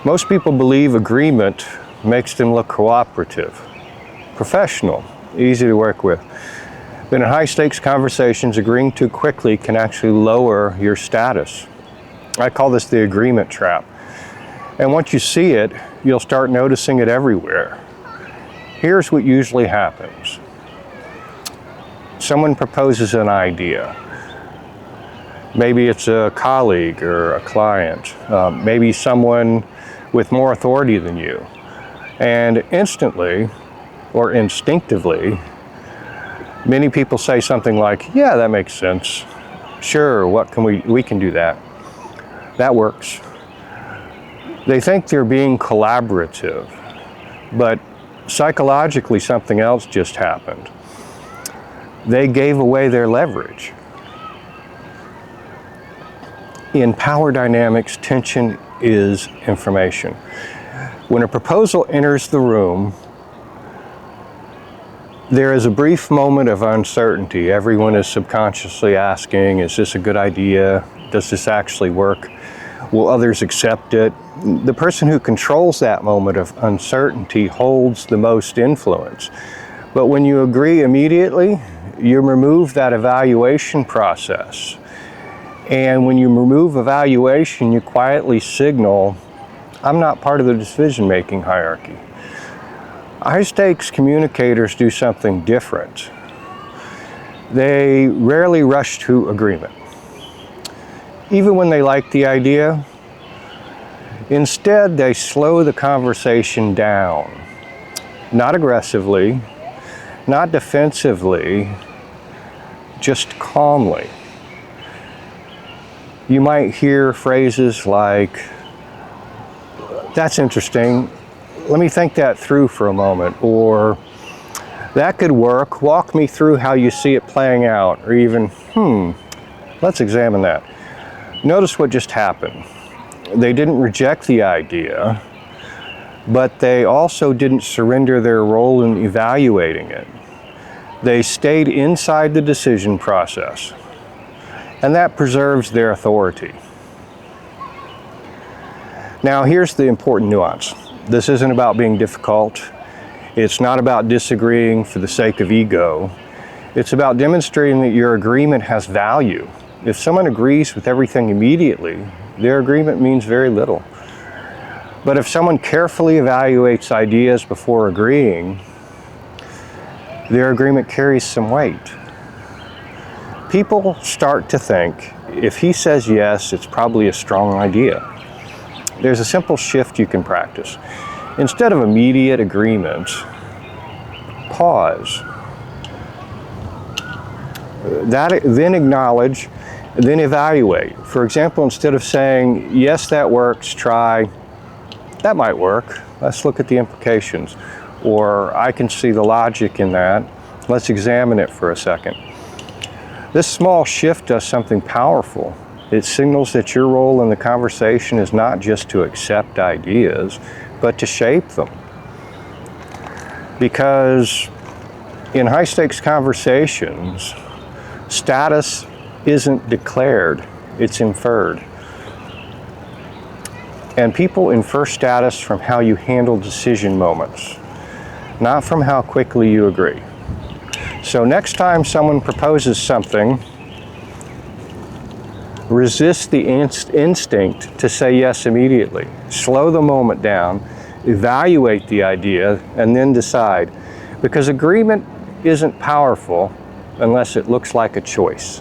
Most people believe agreement makes them look cooperative, professional, easy to work with. But in high-stakes conversations, agreeing too quickly can actually lower your status. I call this the agreement trap. And once you see it, you'll start noticing it everywhere. Here's what usually happens. Someone proposes an idea. Maybe it's a colleague or a client, maybe someone with more authority than you. And instantly, or instinctively, many people say something like, yeah, that makes sense. Sure, we can do that. That works. They think they're being collaborative, but psychologically something else just happened. They gave away their leverage. In power dynamics, tension is information. When a proposal enters the room, there is a brief moment of uncertainty. Everyone is subconsciously asking, is this a good idea? Does this actually work? Will others accept it? The person who controls that moment of uncertainty holds the most influence. But when you agree immediately, you remove that evaluation process. And when you remove evaluation, you quietly signal, I'm not part of the decision-making hierarchy. High-stakes communicators do something different. They rarely rush to agreement, even when they like the idea. Instead, they slow the conversation down, not aggressively, not defensively, just calmly. You might hear phrases like, that's interesting, let me think that through for a moment, or that could work, walk me through how you see it playing out, or even, let's examine that. Notice what just happened. They didn't reject the idea, but they also didn't surrender their role in evaluating it. They stayed inside the decision process, and that preserves their authority. Now, here's the important nuance. This isn't about being difficult. It's not about disagreeing for the sake of ego. It's about demonstrating that your agreement has value. If someone agrees with everything immediately, their agreement means very little. But if someone carefully evaluates ideas before agreeing, their agreement carries some weight. People start to think, if he says yes, it's probably a strong idea. There's a simple shift you can practice. Instead of immediate agreement, pause. Then acknowledge, then evaluate. For example, instead of saying, yes, that works, try, that might work, let's look at the implications. Or I can see the logic in that, let's examine it for a second. This small shift does something powerful. It signals that your role in the conversation is not just to accept ideas, but to shape them. Because in high-stakes conversations, status isn't declared, it's inferred. And people infer status from how you handle decision moments, not from how quickly you agree. So next time someone proposes something, resist the instinct to say yes immediately. Slow the moment down, evaluate the idea, and then decide. Because agreement isn't powerful unless it looks like a choice.